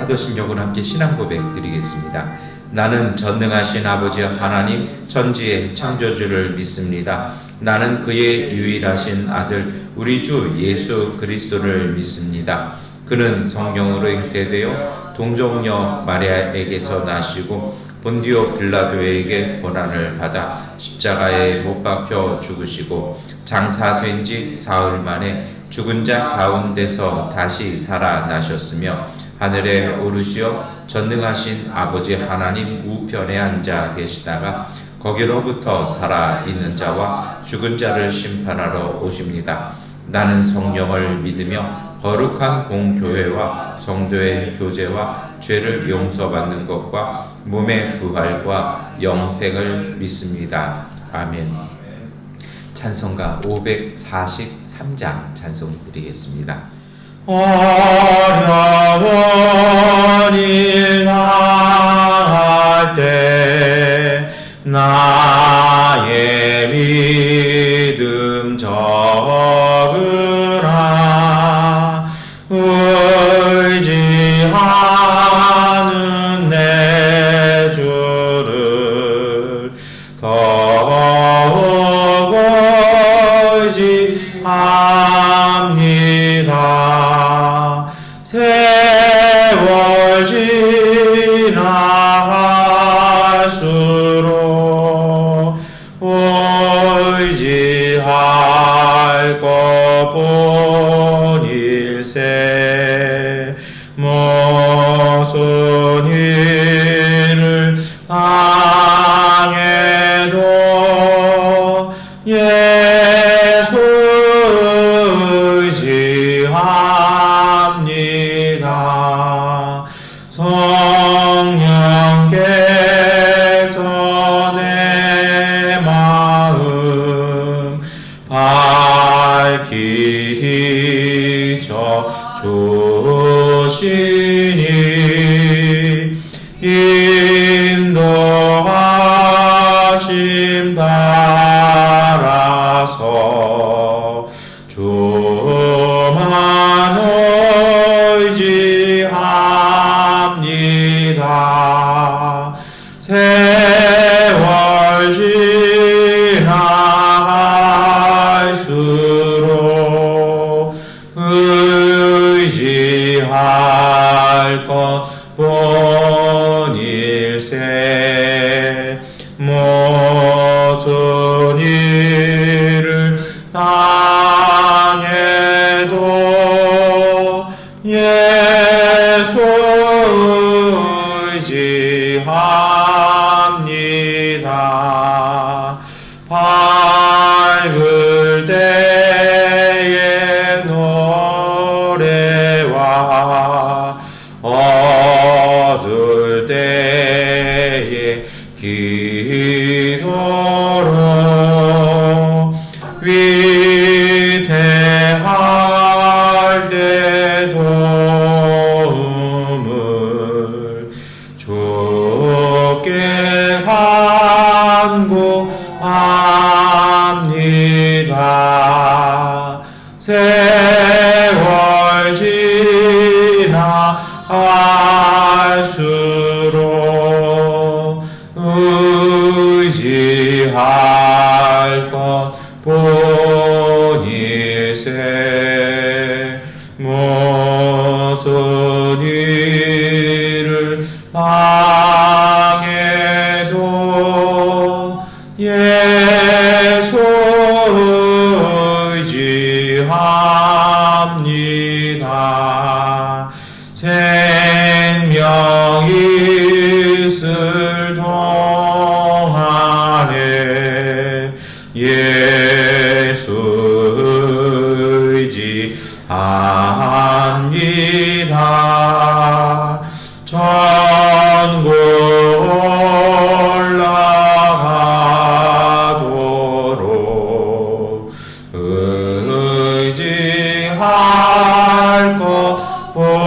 사도신경으로 함께 신앙 고백 드리겠습니다. 나는 전능하신 아버지 하나님 천지의 창조주를 믿습니다. 나는 그의 유일하신 아들 우리 주 예수 그리스도를 믿습니다. 그는 성령으로 잉태되어 동정녀 마리아에게서 나시고 본디오 빌라도에게 고난을 받아 십자가에 못 박혀 죽으시고 장사된 지 사흘 만에 죽은 자 가운데서 다시 살아나셨으며 하늘에 오르시어 전능하신 아버지 하나님 우편에 앉아 계시다가 거기로부터 살아있는 자와 죽은 자를 심판하러 오십니다. 나는 성령을 믿으며 거룩한 공교회와 성도의 교제와 죄를 용서받는 것과 몸의 부활과 영생을 믿습니다. 아멘. 찬송가 543장 찬송 드리겠습니다. 어려운 일 당할 때 나의 믿음 적으라. 의지하는 내 주를 더욱 의지합니다. 세월 지나갈수록 의지할 것뿐일세. 무슨 일을 당해도 예수 의지합니다. 성령께서 내 마음 밝히 져주시니 인도하심 따라서 주만 의지합니다. 세월 지나갈수록 의지할 것뿐일세. 무슨 일을 당해도 예수 의지합니다. 밝을 때의 노래와 어두울 때의 기도로 위대할 때 도움을 주께 간구합니다. 세월 지나갈수록 의지할 것뿐일세. 무슨 일을 당해도 예수 의지합니다. 생명 있을 동안에 예수 의지합니다. 천국 올라가도록 의지할 것뿐일세.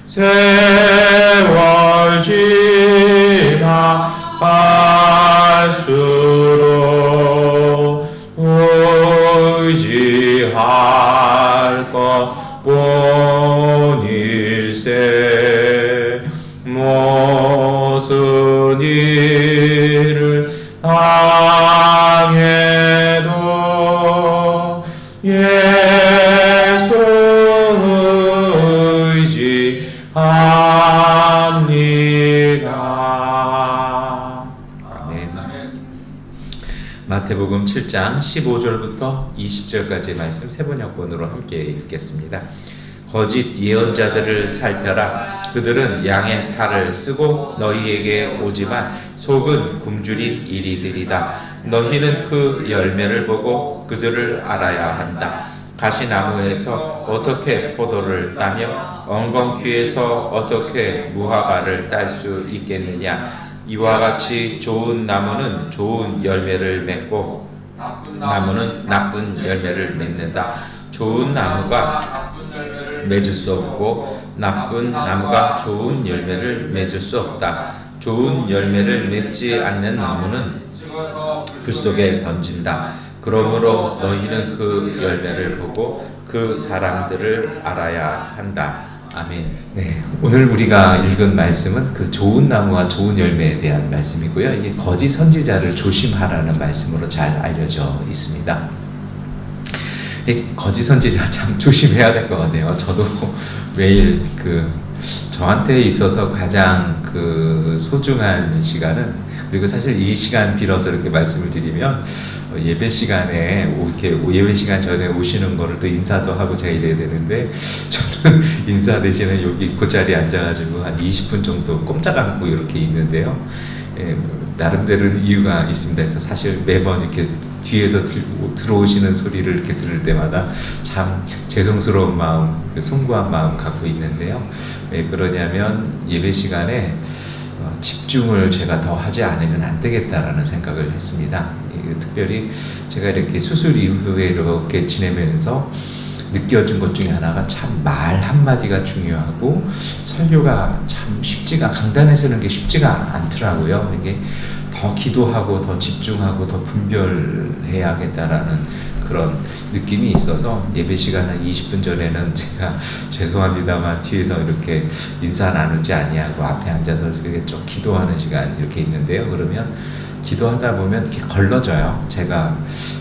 세월 지나갈수록 의지할 본일세 무슨 일을 당해도 예수 의지합니다. 아멘. 마태복음 7장 15절부터 20절까지의 말씀 세 번역본으로 함께 읽겠습니다. 거짓 예언자들을 살펴라. 그들은 양의 탈을 쓰고 너희에게 오지만 속은 굶주린 이리들이다. 너희는 그 열매를 보고 그들을 알아야 한다. 가시나무에서 어떻게 포도를 따며 엉겅퀴에서 어떻게 무화과를 딸 수 있겠느냐. 이와 같이 좋은 나무는 좋은 열매를 맺고 나무는 나쁜 열매를 맺는다. 좋은 나무가 맺을 수 없고 나쁜 나무가 좋은 열매를 맺을 수 없다. 좋은 열매를 맺지 않는 나무는 불 속에 던진다. 그러므로 너희는 그 열매를 보고 그 사람들을 알아야 한다. 아멘. 네, 오늘 우리가 읽은 말씀은 그 좋은 나무와 좋은 열매에 대한 말씀이고요. 이게 거짓 선지자를 조심하라는 말씀으로 잘 알려져 있습니다. 이 거짓 선지자 참 조심해야 될 것 같아요. 저도 매일 저한테 있어서 가장 소중한 시간은, 그리고 사실 이 시간 빌어서 이렇게 말씀을 드리면 예배 시간에 이렇게 예배 시간 전에 오시는 거를 또 인사도 하고 제가 이래야 되는데, 저는 인사 대신에 여기 그 자리에 앉아가지고 한 20분 정도 꼼짝 않고 이렇게 있는데요. 나름대로 이유가 있습니다. 그래서 사실 매번 이렇게 뒤에서 들어오시는 소리를 이렇게 들을 때마다 참 죄송스러운 마음, 송구한 마음 갖고 있는데요. 왜 그러냐면 예배 시간에 집중을 제가 더 하지 않으면 안 되겠다라는 생각을 했습니다. 특별히 제가 이렇게 수술 이후에 이렇게 지내면서 느껴진 것 중에 하나가 참 말 한마디가 중요하고 설교가 참 강단에 서는 게 쉽지가 않더라고요. 이게 더 기도하고 더 집중하고 더 분별해야겠다라는 그런 느낌이 있어서 예배 시간 한 20분 전에는 제가 죄송합니다만 뒤에서 이렇게 인사 나누지 아니하고 앞에 앉아서 이렇게 좀 기도하는 시간 이렇게 있는데요. 그러면 기도하다 보면 이렇게 걸러져요. 제가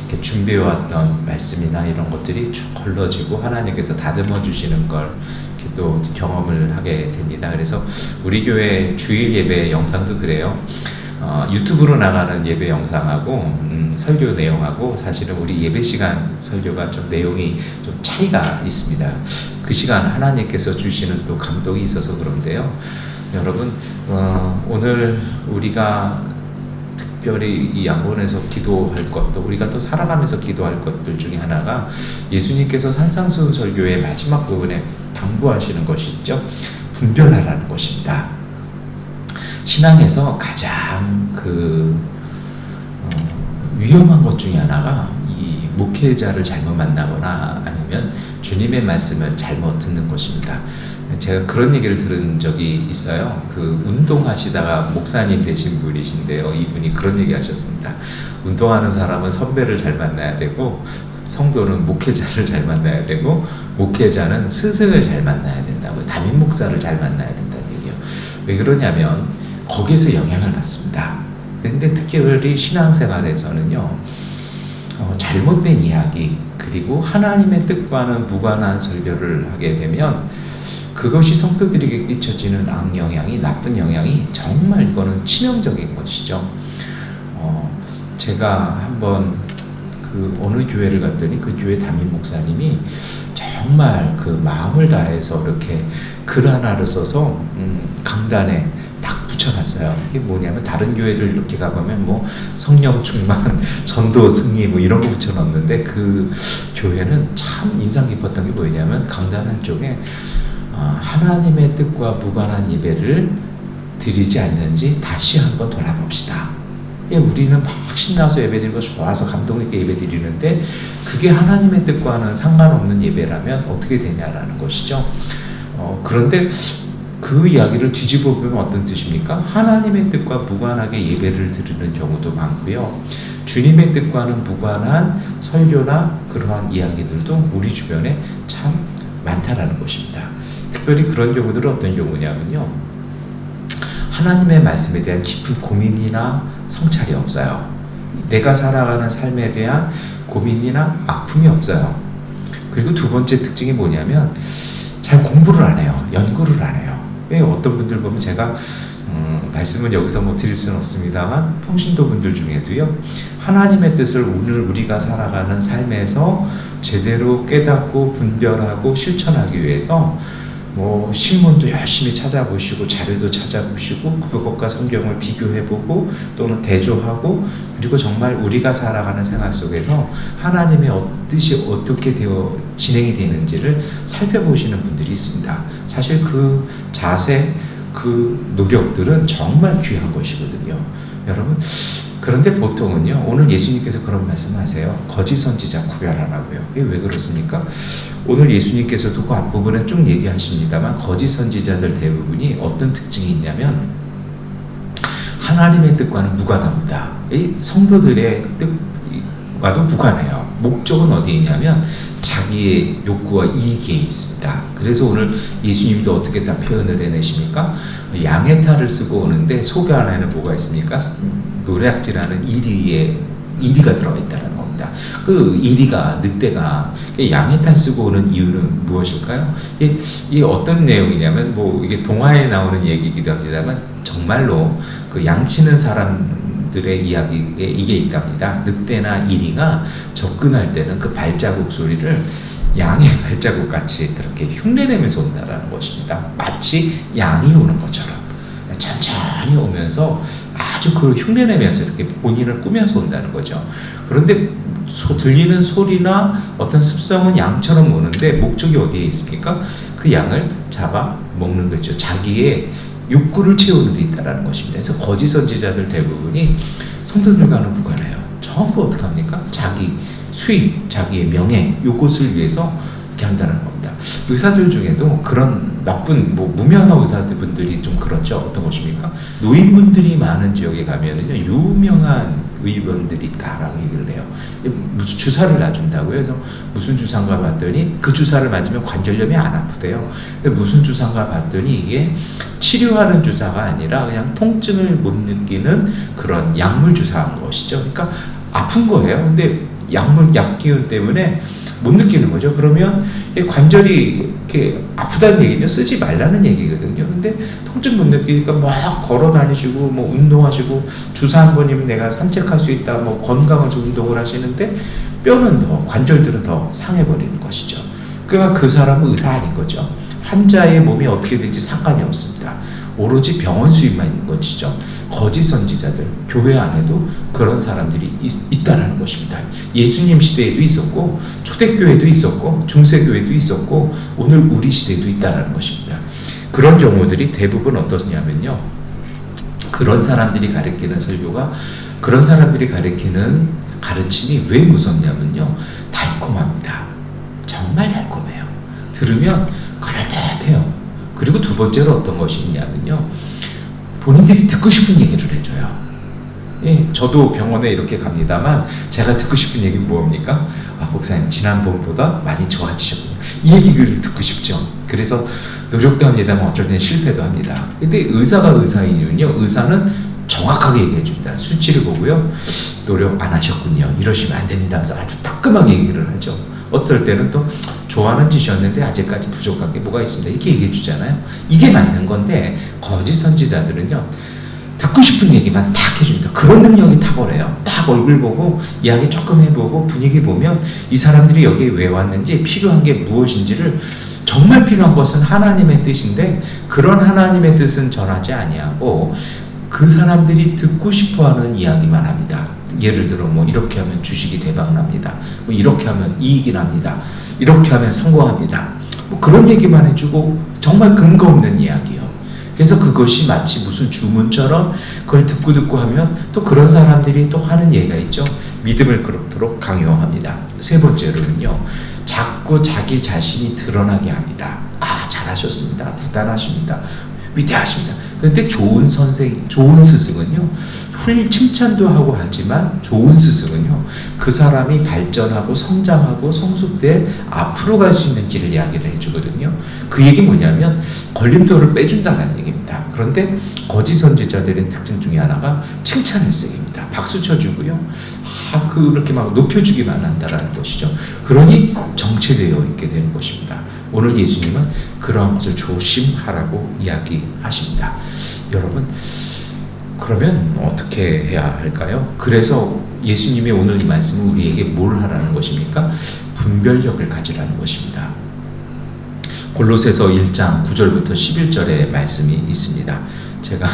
이렇게 준비해왔던 말씀이나 이런 것들이 쭉 걸러지고 하나님께서 다듬어 주시는 걸 이렇게 또 경험을 하게 됩니다. 그래서 우리 교회 주일 예배 영상도 그래요. 유튜브로 나가는 예배 영상하고 설교 내용하고 사실은 우리 예배 시간 설교가 좀 내용이 좀 차이가 있습니다. 그 시간 하나님께서 주시는 또 감동이 있어서 그런데요. 여러분, 오늘 우리가 특별히 이 양본에서 기도할 것도, 우리가 또 살아가면서 기도할 것들 중에 하나가 예수님께서 산상수 설교의 마지막 부분에 당부하시는 것이 있죠. 분별하라는 것입니다. 신앙에서 가장 위험한 것 중에 하나가 이 목회자를 잘못 만나거나 아니면 주님의 말씀을 잘못 듣는 것입니다. 제가 그런 얘기를 들은 적이 있어요. 운동하시다가 목사님 되신 분이신데요. 이분이 그런 얘기 하셨습니다. 운동하는 사람은 선배를 잘 만나야 되고, 성도는 목회자를 잘 만나야 되고, 목회자는 스승을 잘 만나야 된다고, 담임 목사를 잘 만나야 된다는 얘기예요. 왜 그러냐면 거기에서 영향을 받습니다. 그런데 특별히 신앙생활에서는요, 잘못된 이야기 그리고 하나님의 뜻과는 무관한 설교를 하게 되면 그것이 성도들에게 끼쳐지는 악영향이, 나쁜 영향이 정말 이거는 치명적인 것이죠. 제가 한번 어느 교회를 갔더니 그 교회 담임 목사님이 정말 마음을 다해서 이렇게 글 하나를 써서 강단에 딱 붙여놨어요. 이게 뭐냐면 다른 교회들 이렇게 가보면 뭐 성령 충만, 전도 승리 뭐 이런 거 붙여놨는데 그 교회는 참 인상 깊었던 게 뭐냐면 강단 한쪽에 하나님의 뜻과 무관한 예배를 드리지 않는지 다시 한번 돌아봅시다. 우리는 막 신나서 예배드리고 좋아서 감동 있게 예배드리는데 그게 하나님의 뜻과는 상관없는 예배라면 어떻게 되냐라는 것이죠. 그런데 그 이야기를 뒤집어 보면 어떤 뜻입니까? 하나님의 뜻과 무관하게 예배를 드리는 경우도 많고요. 주님의 뜻과는 무관한 설교나 그러한 이야기들도 우리 주변에 참 많다라는 것입니다. 특별히 그런 경우들은 어떤 경우냐면요, 하나님의 말씀에 대한 깊은 고민이나 성찰이 없어요. 내가 살아가는 삶에 대한 고민이나 아픔이 없어요. 그리고 두 번째 특징이 뭐냐면 잘 공부를 안 해요. 연구를 안 해요. 왜 어떤 분들 보면 제가 말씀은 여기서 뭐 드릴 수는 없습니다만 평신도 분들 중에도요, 하나님의 뜻을 오늘 우리가 살아가는 삶에서 제대로 깨닫고 분별하고 실천하기 위해서 뭐 신문도 열심히 찾아보시고 자료도 찾아보시고 그것과 성경을 비교해보고 또는 대조하고, 그리고 정말 우리가 살아가는 생활 속에서 하나님의 뜻이 어떻게 되어 진행이 되는지를 살펴보시는 분들이 있습니다. 사실 그 자세, 그 노력들은 정말 귀한 것이거든요, 여러분. 그런데 보통은요, 오늘 예수님께서 그런 말씀하세요. 거짓 선지자 구별하라고요. 이게 왜 그렇습니까? 오늘 예수님께서도 그 앞부분에 쭉 얘기하십니다만 거짓 선지자들 대부분이 어떤 특징이 있냐면 하나님의 뜻과는 무관합니다. 이 성도들의 뜻과도 무관해요. 목적은 어디에 있냐면 자기의 욕구와 이익에 있습니다. 그래서 오늘 예수님도 어떻게 다 표현을 해내십니까? 양의 탈을 쓰고 오는데 속 안에는 뭐가 있습니까? 노략질하는 이리가 들어가 있다는 겁니다. 그 이리가, 늑대가 양의 탈 쓰고 오는 이유는 무엇일까요? 이게 어떤 내용이냐면 뭐 이게 동화에 나오는 얘기이기도 합니다만 정말로 그 양치는 사람들의 이야기에 이게 있답니다. 늑대나 이리가 접근할 때는 그 발자국 소리를 양의 발자국 같이 그렇게 흉내내면서 온다라는 것입니다. 마치 양이 오는 것처럼 천천히 오면서 아주 그 흉내내면서 이렇게 본인을 꾸며서 온다는 거죠. 그런데 들리는 소리나 어떤 습성은 양처럼 오는데 목적이 어디에 있습니까? 그 양을 잡아 먹는 거죠. 자기의 욕구를 채우는 데 있다는 것입니다. 그래서 거짓 선지자들 대부분이 성도들과는 무관해요. 전부 어떻게 합니까? 자기 수입, 자기의 명예, 요것을 위해서 이렇게 한다는 겁니다. 의사들 중에도 그런 나쁜 무면허 의사분들이 좀 그렇죠. 어떤 것입니까? 노인분들이 많은 지역에 가면은요, 유명한 의원들이 있다라고 얘기를 해요. 무슨 주사를 놔준다고요. 그래서 무슨 주사인가 봤더니 그 주사를 맞으면 관절염이 안 아프대요. 무슨 주사인가 봤더니 이게 치료하는 주사가 아니라 그냥 통증을 못 느끼는 그런 약물 주사인 것이죠. 그러니까 아픈 거예요. 근데 약 기운 때문에 못 느끼는 거죠. 그러면 관절이 이렇게 아프다는 얘기는 쓰지 말라는 얘기거든요. 근데 통증 못 느끼니까 막 걸어 다니시고 뭐 운동하시고 주사 한 번이면 내가 산책할 수 있다, 뭐 건강해서 운동을 하시는데 뼈는 더, 관절들은 더 상해버리는 것이죠. 그러니까 그 사람은 의사 아닌 거죠. 환자의 몸이 어떻게 될지 상관이 없습니다. 오로지 병원 수입만 있는 것이죠. 거짓 선지자들, 교회 안에도 그런 사람들이 있다라는 것입니다. 예수님 시대에도 있었고, 초대교회도 있었고, 중세교회도 있었고, 오늘 우리 시대에도 있다라는 것입니다. 그런 경우들이 대부분 어떠냐면요, 그런 사람들이 가르치는 설교가, 그런 사람들이 가르치는 가르침이 왜 무섭냐면요, 달콤합니다. 정말 달콤해요. 들으면 그럴듯해요. 그리고 두 번째로 어떤 것이 있냐면요, 본인들이 듣고 싶은 얘기를 해줘요. 예, 저도 병원에 이렇게 갑니다만 제가 듣고 싶은 얘기는 뭡니까? 목사님 지난번보다 많이 좋아지셨군요. 이 얘기를 듣고 싶죠. 그래서 노력도 합니다만 어쩔 때는 실패도 합니다. 근데 의사가 의사인 이유는요, 의사는 정확하게 얘기해 줍니다. 수치를 보고요, 노력 안 하셨군요, 이러시면 안 됩니다 하면서 아주 따끔하게 얘기를 하죠. 어떨 때는 또 좋아하는 짓이었는데 아직까지 부족한 게 뭐가 있습니다, 이렇게 얘기해 주잖아요. 이게 맞는 건데 거짓 선지자들은요, 듣고 싶은 얘기만 딱 해줍니다. 그런 능력이 탁월해요. 딱 얼굴 보고 이야기 조금 해보고 분위기 보면 이 사람들이 여기에 왜 왔는지, 필요한 게 무엇인지를, 정말 필요한 것은 하나님의 뜻인데 그런 하나님의 뜻은 전하지 아니하고 그 사람들이 듣고 싶어하는 이야기만 합니다. 예를 들어 뭐 이렇게 하면 주식이 대박 납니다, 뭐 이렇게 하면 이익이 납니다, 이렇게 하면 성공합니다, 뭐 그런 얘기만 해주고 정말 근거 없는 이야기요. 그래서 그것이 마치 무슨 주문처럼 그걸 듣고 하면 또 그런 사람들이 또 하는 얘기가 있죠. 믿음을 그렇도록 강요합니다. 세 번째로는요, 자꾸 자기 자신이 드러나게 합니다. 잘하셨습니다, 대단하십니다, 위대하십니다. 그런데 좋은 선생, 좋은 스승은요, 칭찬도 하고 하지만 좋은 스승은요, 그 사람이 발전하고 성장하고 성숙돼 앞으로 갈 수 있는 길을 이야기를 해주거든요. 그 얘기 뭐냐면 걸림돌을 빼준다는 얘기입니다. 그런데 거짓 선지자들의 특징 중에 하나가 칭찬일색입니다. 박수 쳐주고요, 그렇게 막 높여주기만 한다라는 것이죠. 그러니 정체되어 있게 되는 것입니다. 오늘 예수님은 그런 것을 조심하라고 이야기하십니다. 여러분, 그러면 어떻게 해야 할까요? 그래서 예수님이 오늘 이 말씀은 우리에게 뭘 하라는 것입니까? 분별력을 가지라는 것입니다. 골로새서 1장 9절부터 11절의 말씀이 있습니다. 제가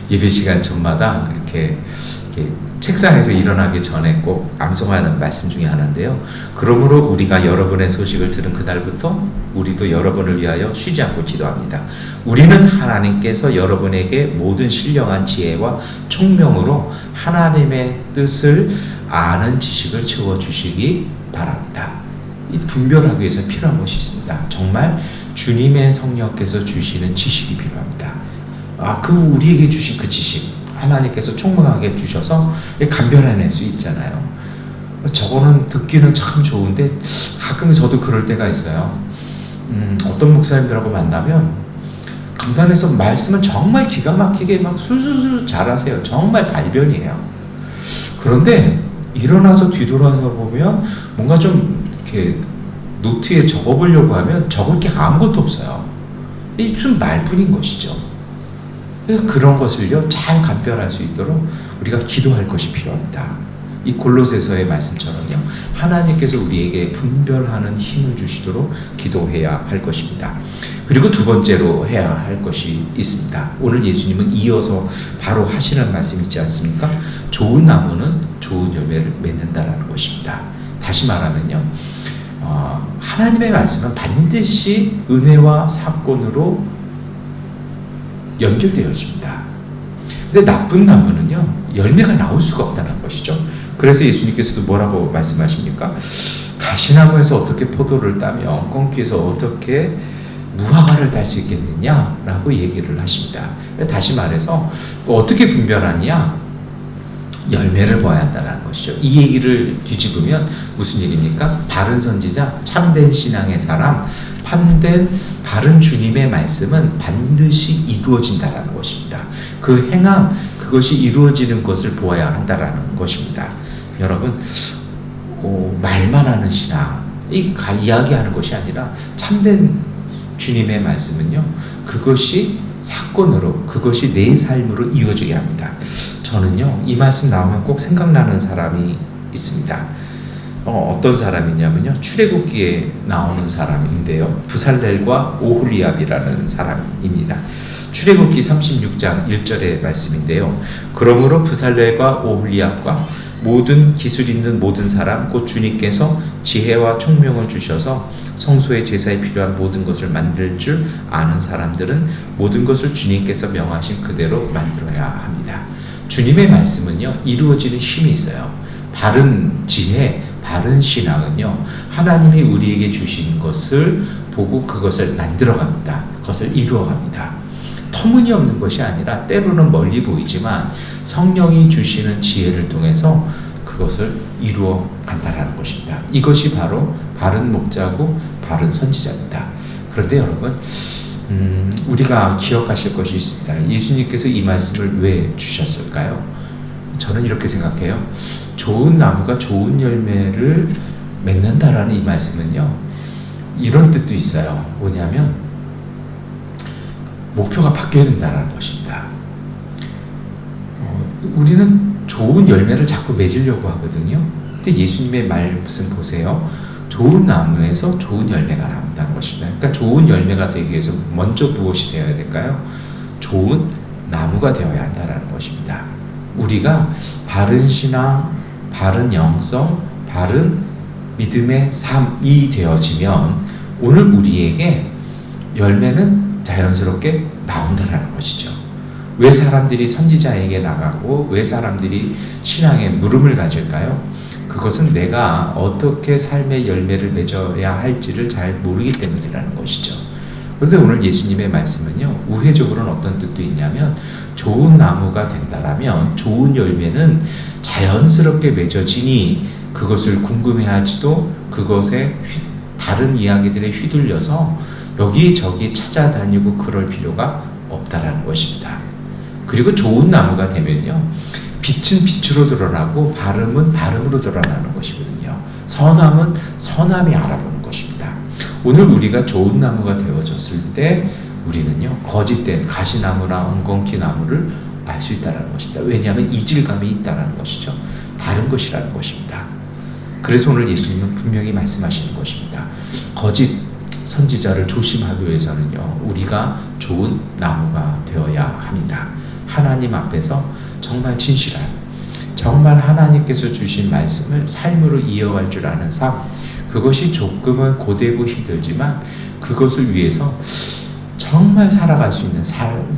예배 시간 전마다 이렇게 책상에서 일어나기 전에 꼭 암송하는 말씀 중에 하나인데요. 그러므로 우리가 여러분의 소식을 들은 그날부터 우리도 여러분을 위하여 쉬지 않고 기도합니다. 우리는 하나님께서 여러분에게 모든 신령한 지혜와 총명으로 하나님의 뜻을 아는 지식을 채워주시기 바랍니다. 이 분별하기 위해서 필요한 것이 있습니다. 정말 주님의 성령께서 주시는 지식이 필요합니다. 우리에게 주신 그 지식, 하나님께서 총명하게 주셔서 감별해낼 수 있잖아요. 저거는 듣기는 참 좋은데 가끔 저도 그럴 때가 있어요. 어떤 목사님들하고 만나면 강단에서 말씀은 정말 기가 막히게 막 술술술 잘하세요. 정말 달변이에요. 그런데 일어나서 뒤돌아서 보면 뭔가 좀 이렇게 노트에 적어보려고 하면 적을 게 아무것도 없어요. 이 무슨 말뿐인 것이죠. 그런 것을요, 잘 감별할 수 있도록 우리가 기도할 것이 필요합니다. 이 골로새서의 말씀처럼요, 하나님께서 우리에게 분별하는 힘을 주시도록 기도해야 할 것입니다. 그리고 두 번째로 해야 할 것이 있습니다. 오늘 예수님은 이어서 바로 하시는 말씀이 있지 않습니까? 좋은 나무는 좋은 열매를 맺는다라는 것입니다. 다시 말하면요, 하나님의 말씀은 반드시 은혜와 사건으로 연결되어집니다. 근데 나쁜 나무는요, 열매가 나올 수가 없다는 것이죠. 그래서 예수님께서도 뭐라고 말씀하십니까? 가시나무에서 어떻게 포도를 따며 꽁귀에서 어떻게 무화과를 딸 수 있겠느냐라고 얘기를 하십니다. 다시 말해서 어떻게 분별하냐? 열매를 보아야 한다는 것이죠. 이 얘기를 뒤집으면 무슨 얘기입니까? 바른 선지자, 참된 신앙의 사람, 참된 바른 주님의 말씀은 반드시 이루어진다라는 것입니다. 그 행함, 그것이 이루어지는 것을 보아야 한다라는 것입니다. 여러분, 말만 하는 신앙, 이야기하는 것이 아니라 참된 주님의 말씀은요, 그것이 사건으로, 그것이 내 삶으로 이어져야 합니다. 저는요, 이 말씀 나오면 꼭 생각나는 사람이 있습니다. 어떤 사람이냐면요, 출애굽기에 나오는 사람인데요, 부살렐과 오홀리압이라는 사람입니다. 출애굽기 36장 1절의 말씀인데요, 그러므로 부살렐과 오홀리압과 모든 기술 있는 모든 사람 곧 주님께서 지혜와 총명을 주셔서 성소의 제사에 필요한 모든 것을 만들 줄 아는 사람들은 모든 것을 주님께서 명하신 그대로 만들어야 합니다. 주님의 말씀은요, 이루어지는 힘이 있어요. 바른 지혜, 바른 신앙은요, 하나님이 우리에게 주신 것을 보고 그것을 만들어갑니다. 그것을 이루어갑니다. 터무니없는 것이 아니라 때로는 멀리 보이지만 성령이 주시는 지혜를 통해서 그것을 이루어 간다라는 것입니다. 이것이 바로 바른 목자고 바른 선지자입니다. 그런데 여러분, 우리가 기억하실 것이 있습니다. 예수님께서 이 말씀을 왜 주셨을까요? 저는 이렇게 생각해요. 좋은 나무가 좋은 열매를 맺는다라는 이 말씀은요, 이런 뜻도 있어요. 뭐냐면 목표가 바뀌어야 된다는 것입니다. 우리는 좋은 열매를 자꾸 맺으려고 하거든요. 근데 예수님의 말씀 보세요. 좋은 나무에서 좋은 열매가 나온다는 것입니다. 그러니까 좋은 열매가 되기 위해서 먼저 무엇이 되어야 될까요? 좋은 나무가 되어야 한다는 것입니다. 우리가 바른 신앙, 바른 영성, 바른 믿음의 삶이 되어지면 오늘 우리에게 열매는 자연스럽게 나온다는 것이죠. 왜 사람들이 선지자에게 나가고 왜 사람들이 신앙에 물음을 가질까요? 그것은 내가 어떻게 삶의 열매를 맺어야 할지를 잘 모르기 때문이라는 것이죠. 그런데 오늘 예수님의 말씀은요, 우회적으로는 어떤 뜻도 있냐면, 좋은 나무가 된다라면 좋은 열매는 자연스럽게 맺어지니 그것을 궁금해하지도 그것에 다른 이야기들에 휘둘려서 여기저기 찾아다니고 그럴 필요가 없다라는 것입니다. 그리고 좋은 나무가 되면요, 빛은 빛으로 드러나고 바람은 바람으로 드러나는 것이거든요. 선함은 선함이 알아보는 것입니다. 오늘 우리가 좋은 나무가 되어졌을 때 우리는요, 거짓된 가시나무나 엉겅퀴 나무를 알 수 있다는 것입니다. 왜냐하면 이질감이 있다는 것이죠. 다른 것이라는 것입니다. 그래서 오늘 예수님은 분명히 말씀하시는 것입니다. 거짓 선지자를 조심하기 위해서는요, 우리가 좋은 나무가 되어야 합니다. 하나님 앞에서 정말 진실한, 정말 하나님께서 주신 말씀을 삶으로 이어갈 줄 아는 삶, 그것이 조금은 고되고 힘들지만 그것을 위해서 정말 살아갈 수 있는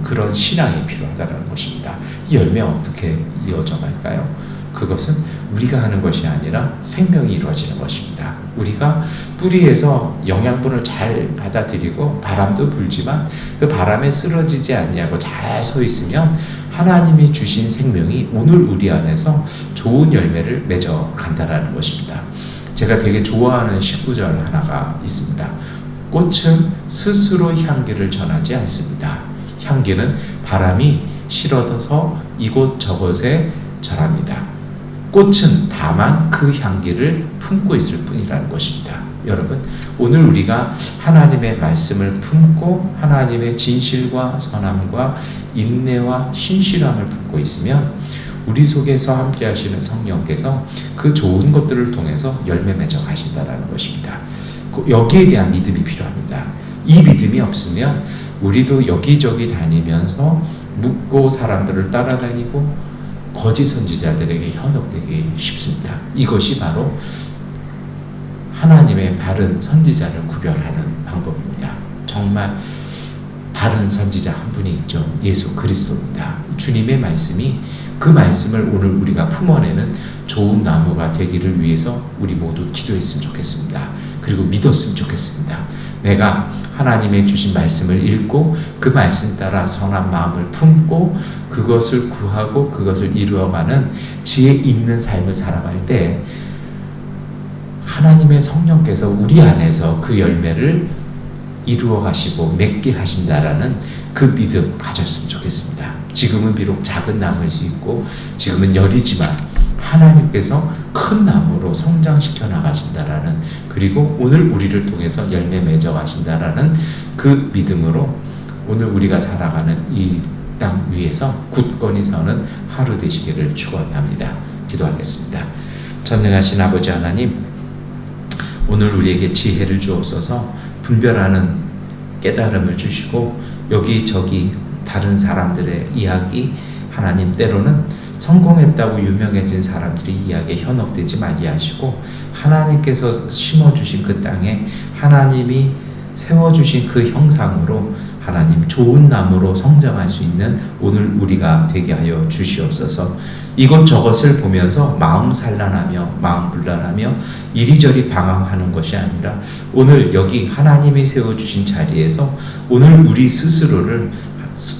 그런 신앙이 필요하다는 것입니다. 이 열매 어떻게 이어져 갈까요? 그것은 우리가 하는 것이 아니라 생명이 이루어지는 것입니다. 우리가 뿌리에서 영양분을 잘 받아들이고 바람도 불지만 그 바람에 쓰러지지 않냐고 잘 서 있으면 하나님이 주신 생명이 오늘 우리 안에서 좋은 열매를 맺어 간다라는 것입니다. 제가 되게 좋아하는 19절 하나가 있습니다. 꽃은 스스로 향기를 전하지 않습니다. 향기는 바람이 실어서 이곳저곳에 전합니다. 꽃은 다만 그 향기를 품고 있을 뿐이라는 것입니다. 여러분, 오늘 우리가 하나님의 말씀을 품고 하나님의 진실과 선함과 인내와 신실함을 품고 있으면 우리 속에서 함께 하시는 성령께서 그 좋은 것들을 통해서 열매 맺어 가신다는 것입니다. 여기에 대한 믿음이 필요합니다. 이 믿음이 없으면 우리도 여기저기 다니면서 묻고 사람들을 따라다니고 거짓 선지자들에게 현혹되기 쉽습니다. 이것이 바로 하나님의 바른 선지자를 구별하는 방법입니다. 정말 바른 선지자 한 분이 있죠. 예수 그리스도입니다. 주님의 말씀이, 그 말씀을 오늘 우리가 품어내는 좋은 나무가 되기를 위해서 우리 모두 기도했으면 좋겠습니다. 그리고 믿었으면 좋겠습니다. 내가 하나님의 주신 말씀을 읽고 그 말씀 따라 선한 마음을 품고 그것을 구하고 그것을 이루어가는 지혜 있는 삶을 살아갈 때 하나님의 성령께서 우리 안에서 그 열매를 이루어 가시고 맺게 하신다라는 그 믿음 가졌으면 좋겠습니다. 지금은 비록 작은 나무일 수 있고 지금은 열이지만 하나님께서 큰 나무로 성장시켜 나가신다라는, 그리고 오늘 우리를 통해서 열매 맺어 가신다라는 그 믿음으로 오늘 우리가 살아가는 이 땅 위에서 굳건히 서는 하루 되시기를 축원합니다. 기도하겠습니다. 전능하신 아버지 하나님, 오늘 우리에게 지혜를 주옵소서. 분별하는 깨달음을 주시고 여기저기 다른 사람들의 이야기, 하나님 때로는 성공했다고 유명해진 사람들의 이야기에 현혹되지 말게 하시고 하나님께서 심어주신 그 땅에 하나님이 세워주신 그 형상으로 하나님 좋은 나무로 성장할 수 있는 오늘 우리가 되게 하여 주시옵소서. 이것저것을 보면서 마음 산란하며 마음 불란하며 이리저리 방황하는 것이 아니라 오늘 여기 하나님이 세워주신 자리에서 오늘 우리 스스로를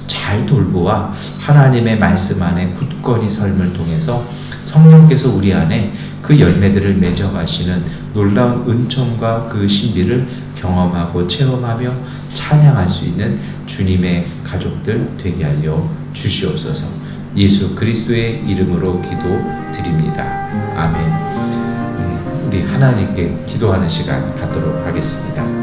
잘 돌보아 하나님의 말씀 안에 굳건히 삶을 통해서 성령께서 우리 안에 그 열매들을 맺어가시는 놀라운 은총과 그 신비를 경험하고 체험하며 찬양할 수 있는 주님의 가족들 되게 하여 주시옵소서. 예수 그리스도의 이름으로 기도드립니다. 아멘. 우리 하나님께 기도하는 시간 갖도록 하겠습니다.